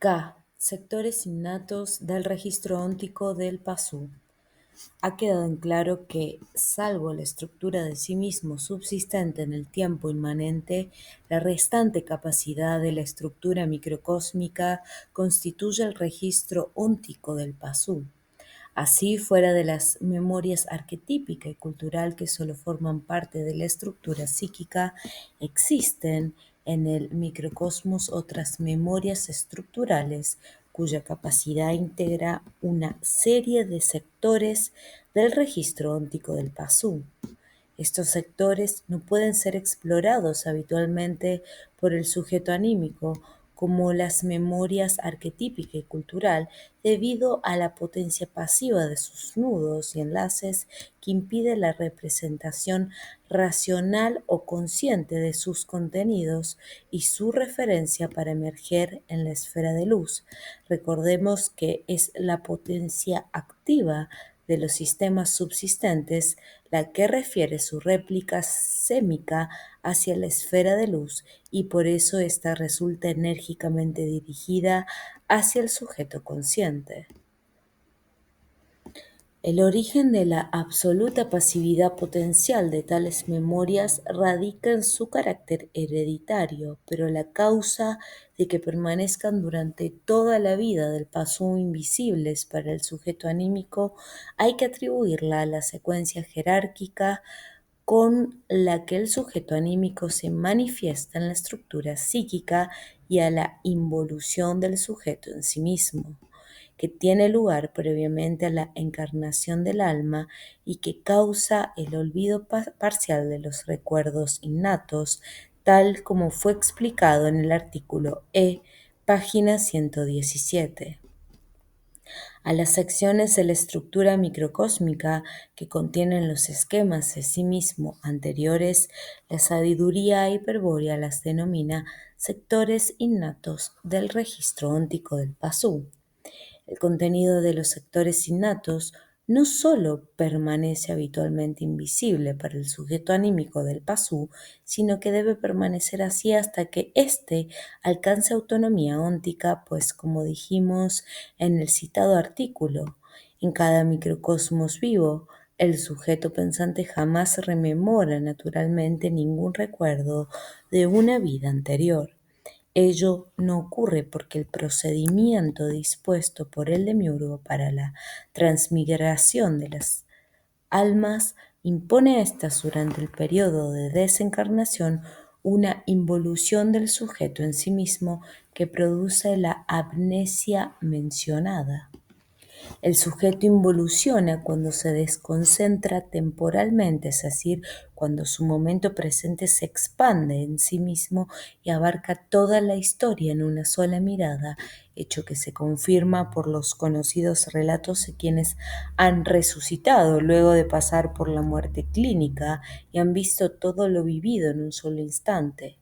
K. Sectores innatos del registro óntico del PASU. Ha quedado en claro que, salvo la estructura de sí mismo subsistente en el tiempo inmanente, la restante capacidad de la estructura microcósmica constituye el registro óntico del PASU. Así, fuera de las memorias arquetípica y cultural que solo forman parte de la estructura psíquica, existen en el microcosmos otras memorias estructurales cuya capacidad integra una serie de sectores del registro óntico del PASU. Estos sectores no pueden ser explorados habitualmente por el sujeto anímico como las memorias arquetípica y cultural debido a la potencia pasiva de sus nudos y enlaces que impide la representación racional o consciente de sus contenidos y su referencia para emerger en la esfera de luz. Recordemos que es la potencia activa de los sistemas subsistentes la que refiere su réplica sémica hacia la esfera de luz y por eso ésta resulta enérgicamente dirigida hacia el sujeto consciente. El origen de la absoluta pasividad potencial de tales memorias radica en su carácter hereditario, pero la causa de que permanezcan durante toda la vida del paso invisibles para el sujeto anímico hay que atribuirla a la secuencia jerárquica con la que el sujeto anímico se manifiesta en la estructura psíquica y a la involución del sujeto en sí mismo, que tiene lugar previamente a la encarnación del alma y que causa el olvido parcial de los recuerdos innatos, tal como fue explicado en el artículo página 117. A las secciones de la estructura microcósmica que contienen los esquemas de sí mismo anteriores, la sabiduría hiperbórea las denomina sectores innatos del registro óntico del PASU. El contenido de los sectores innatos no sólo permanece habitualmente invisible para el sujeto anímico del PASU, sino que debe permanecer así hasta que éste alcance autonomía óntica, pues como dijimos en el citado artículo, en cada microcosmos vivo, el sujeto pensante jamás rememora naturalmente ningún recuerdo de una vida anterior. Ello no ocurre porque el procedimiento dispuesto por el demiurgo para la transmigración de las almas impone a estas durante el periodo de desencarnación una involución del sujeto en sí mismo que produce la amnesia mencionada. El sujeto involuciona cuando se desconcentra temporalmente, es decir, cuando su momento presente se expande en sí mismo y abarca toda la historia en una sola mirada, hecho que se confirma por los conocidos relatos de quienes han resucitado luego de pasar por la muerte clínica y han visto todo lo vivido en un solo instante.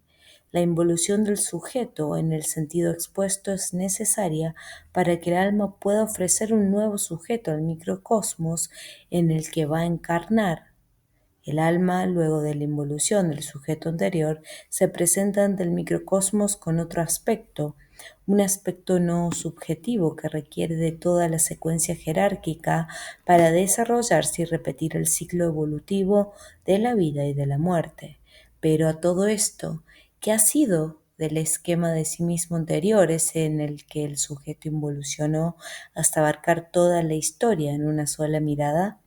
La involución del sujeto en el sentido expuesto es necesaria para que el alma pueda ofrecer un nuevo sujeto al microcosmos en el que va a encarnar. El alma, luego de la involución del sujeto anterior, se presenta ante el microcosmos con otro aspecto, un aspecto no subjetivo que requiere de toda la secuencia jerárquica para desarrollarse y repetir el ciclo evolutivo de la vida y de la muerte. Pero a todo esto, ¿qué ha sido del esquema de sí mismo anterior, ese en el que el sujeto involucionó hasta abarcar toda la historia en una sola mirada?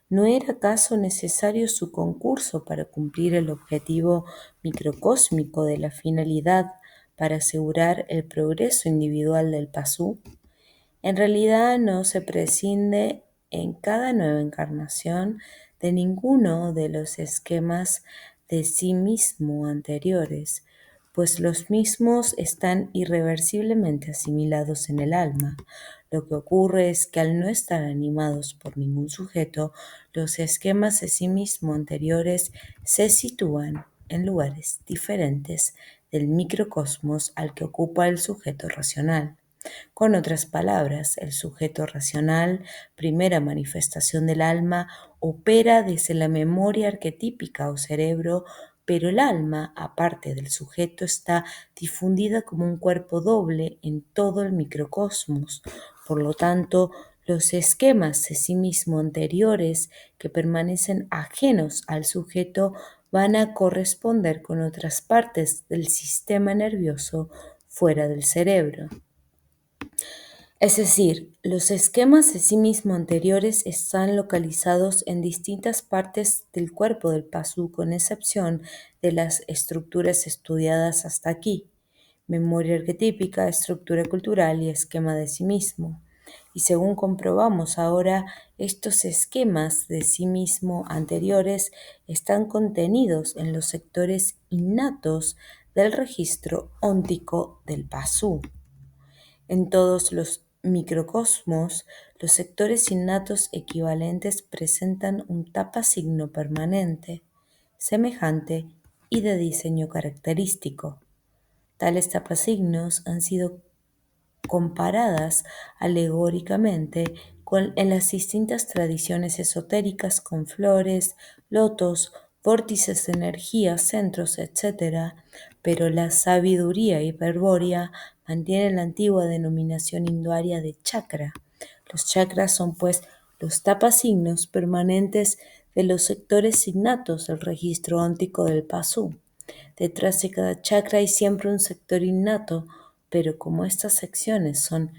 ¿No era acaso necesario su concurso para cumplir el objetivo microcósmico de la finalidad para asegurar el progreso individual del PASU? En realidad no se prescinde en cada nueva encarnación de ninguno de los esquemas de sí mismo anteriores, pues los mismos están irreversiblemente asimilados en el alma. Lo que ocurre es que al no estar animados por ningún sujeto, los esquemas de sí mismo anteriores se sitúan en lugares diferentes del microcosmos al que ocupa el sujeto racional. Con otras palabras, el sujeto racional, primera manifestación del alma, opera desde la memoria arquetípica o cerebro pero el alma, aparte del sujeto, está difundida como un cuerpo doble en todo el microcosmos. Por lo tanto, los esquemas de sí mismo anteriores que permanecen ajenos al sujeto van a corresponder con otras partes del sistema nervioso fuera del cerebro. Es decir, los esquemas de sí mismo anteriores están localizados en distintas partes del cuerpo del pasú, con excepción de las estructuras estudiadas hasta aquí: memoria arquetípica, estructura cultural y esquema de sí mismo. Y según comprobamos ahora, estos esquemas de sí mismo anteriores están contenidos en los sectores innatos del registro óntico del pasú. En todos los microcosmos, los sectores innatos equivalentes presentan un tapa-signo permanente, semejante y de diseño característico. Tales tapasignos han sido comparadas alegóricamente en las distintas tradiciones esotéricas con flores, lotos, vórtices de energía, centros, etc., pero la sabiduría hiperbórea mantiene la antigua denominación hinduaria de chakra. Los chakras son, pues, los tapasignos permanentes de los sectores innatos del registro óntico del pasú. Detrás de cada chakra hay siempre un sector innato, pero como estas secciones son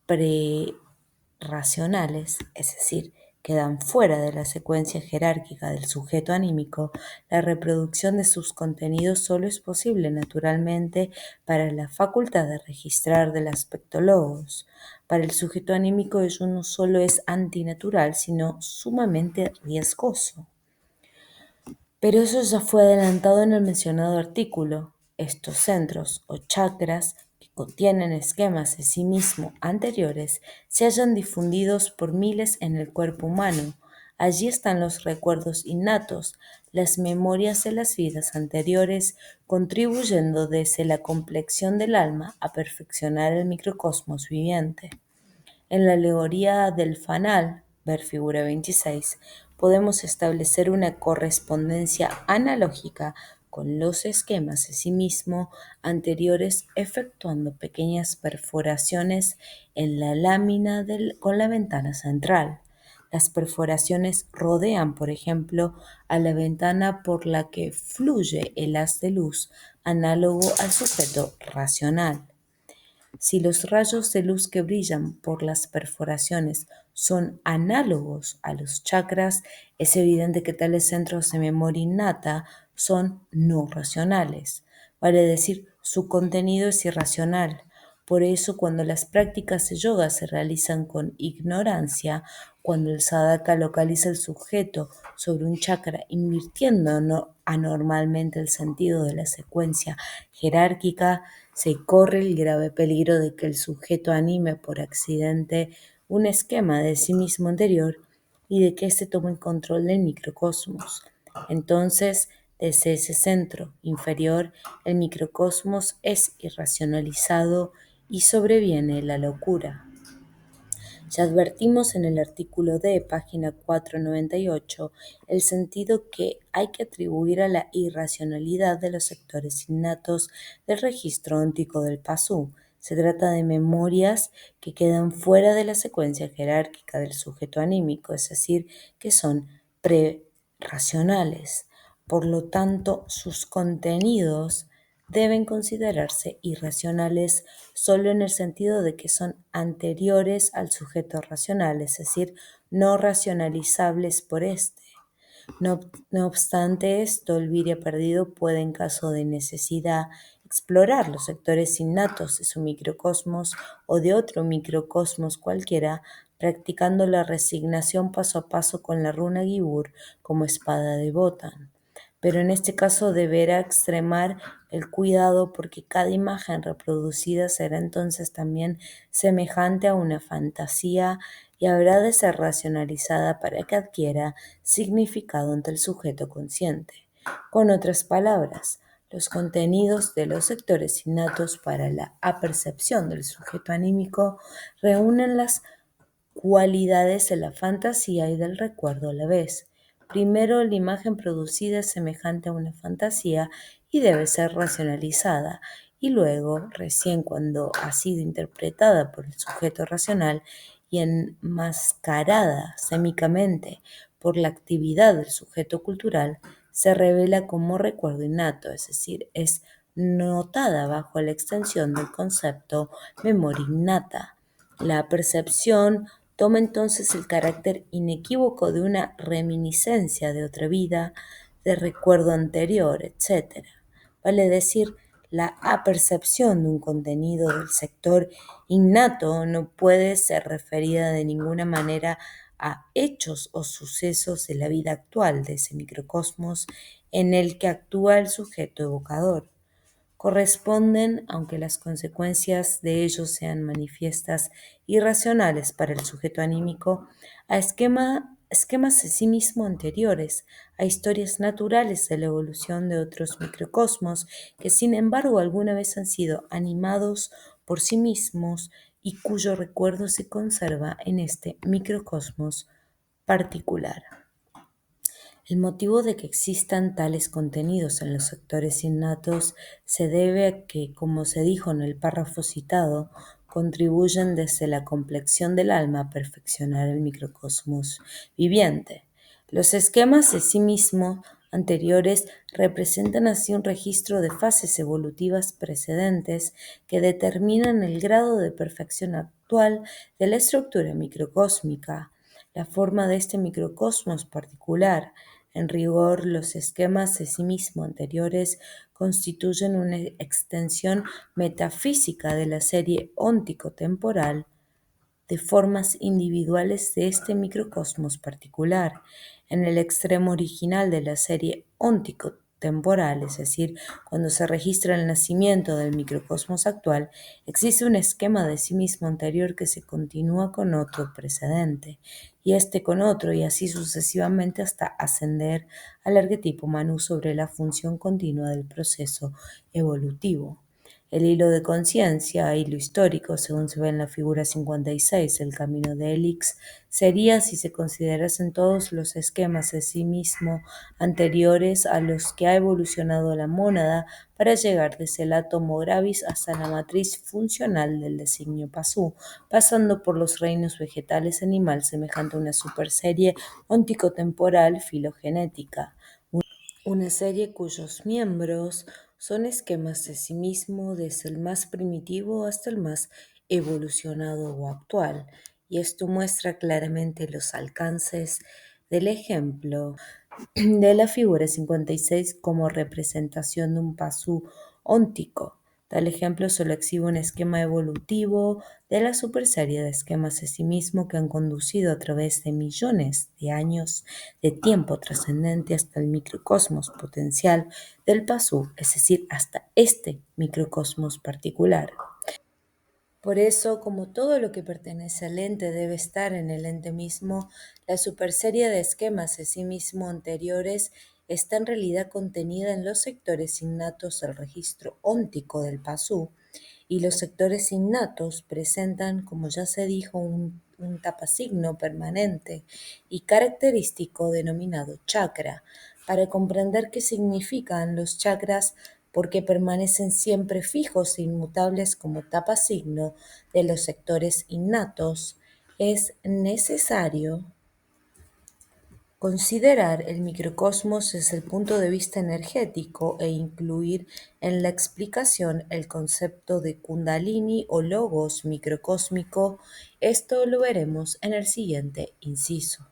prerracionales, es decir, quedan fuera de la secuencia jerárquica del sujeto anímico, la reproducción de sus contenidos solo es posible naturalmente para la facultad de registrar del aspecto logos. Para el sujeto anímico ello no solo es antinatural, sino sumamente riesgoso. Pero eso ya fue adelantado en el mencionado artículo. Estos centros o chakras, que contienen esquemas de sí mismo anteriores, se hallan difundidos por miles en el cuerpo humano. Allí están los recuerdos innatos, las memorias de las vidas anteriores, contribuyendo desde la complexión del alma a perfeccionar el microcosmos viviente. En la alegoría del fanal, ver figura 26, podemos establecer una correspondencia analógica con los esquemas de sí mismo anteriores, efectuando pequeñas perforaciones en la lámina con la ventana central. Las perforaciones rodean, por ejemplo, a la ventana por la que fluye el haz de luz, análogo al sujeto racional. Si los rayos de luz que brillan por las perforaciones son análogos a los chakras, es evidente que tales centros de memoria innata son no racionales, vale decir, su contenido es irracional. Por eso, cuando las prácticas de yoga se realizan con ignorancia, cuando el sadhaka localiza el sujeto sobre un chakra invirtiendo anormalmente el sentido de la secuencia jerárquica, se corre el grave peligro de que el sujeto anime por accidente un esquema de sí mismo anterior y de que éste tome el control del microcosmos. Entonces, desde ese centro inferior, el microcosmos es irracionalizado y sobreviene la locura. Ya advertimos en el artículo D, página 498, el sentido que hay que atribuir a la irracionalidad de los sectores innatos del registro óntico del pasú. Se trata de memorias que quedan fuera de la secuencia jerárquica del sujeto anímico, es decir, que son prerracionales. Por lo tanto, sus contenidos deben considerarse irracionales solo en el sentido de que son anteriores al sujeto racional, es decir, no racionalizables por éste. No obstante esto, el Virya perdido puede, en caso de necesidad, explorar los sectores innatos de su microcosmos o de otro microcosmos cualquiera, practicando la resignación paso a paso con la runa Gibur como espada de Botán. Pero en este caso deberá extremar el cuidado porque cada imagen reproducida será entonces también semejante a una fantasía y habrá de ser racionalizada para que adquiera significado ante el sujeto consciente. Con otras palabras, los contenidos de los sectores innatos para la apercepción del sujeto anímico reúnen las cualidades de la fantasía y del recuerdo a la vez, Primero, la imagen producida es semejante a una fantasía y debe ser racionalizada, y luego, recién cuando ha sido interpretada por el sujeto racional y enmascarada sémicamente por la actividad del sujeto cultural, se revela como recuerdo innato, es decir, es notada bajo la extensión del concepto memoria innata. La percepción toma entonces el carácter inequívoco de una reminiscencia de otra vida, de recuerdo anterior, etc. Vale decir, la apercepción de un contenido del sector innato no puede ser referida de ninguna manera a hechos o sucesos de la vida actual de ese microcosmos en el que actúa el sujeto evocador. Corresponden, aunque las consecuencias de ellos sean manifiestas y racionales para el sujeto anímico, a esquemas de sí mismo anteriores, a historias naturales de la evolución de otros microcosmos que sin embargo alguna vez han sido animados por sí mismos y cuyo recuerdo se conserva en este microcosmos particular. El motivo de que existan tales contenidos en los sectores innatos se debe a que, como se dijo en el párrafo citado, contribuyen desde la complexión del alma a perfeccionar el microcosmos viviente. Los esquemas de sí mismo anteriores representan así un registro de fases evolutivas precedentes que determinan el grado de perfección actual de la estructura microcósmica. La forma de este microcosmos particular, en rigor, los esquemas de sí mismo anteriores constituyen una extensión metafísica de la serie óntico-temporal de formas individuales de este microcosmos particular. En el extremo original de la serie óntico-temporal, es decir, cuando se registra el nacimiento del microcosmos actual, existe un esquema de sí mismo anterior que se continúa con otro precedente, y este con otro, y así sucesivamente hasta ascender al arquetipo Manu sobre la función continua del proceso evolutivo. El hilo de conciencia, hilo histórico, según se ve en la figura 56, el camino de Helix, sería si se considerasen todos los esquemas de sí mismo anteriores a los que ha evolucionado la mónada para llegar desde el átomo gravis hasta la matriz funcional del designio Pasú, pasando por los reinos vegetales animal semejante a una superserie onticotemporal filogenética, una serie cuyos miembros son esquemas de sí mismo desde el más primitivo hasta el más evolucionado o actual, y esto muestra claramente los alcances del ejemplo de la figura 56 como representación de un pasú óntico. Tal ejemplo solo exhibe un esquema evolutivo de la superserie de esquemas de sí mismo que han conducido a través de millones de años de tiempo trascendente hasta el microcosmos potencial del pasú, es decir, hasta este microcosmos particular. Por eso, como todo lo que pertenece al ente debe estar en el ente mismo, la superserie de esquemas de sí mismo anteriores está en realidad contenida en los sectores innatos del registro óntico del pasú, y los sectores innatos presentan, como ya se dijo, un tapasigno permanente y característico denominado chakra. Para comprender qué significan los chakras, porque permanecen siempre fijos e inmutables como tapasigno de los sectores innatos, es necesario considerar el microcosmos desde el punto de vista energético e incluir en la explicación el concepto de Kundalini o logos microcósmico. Esto lo veremos en el siguiente inciso.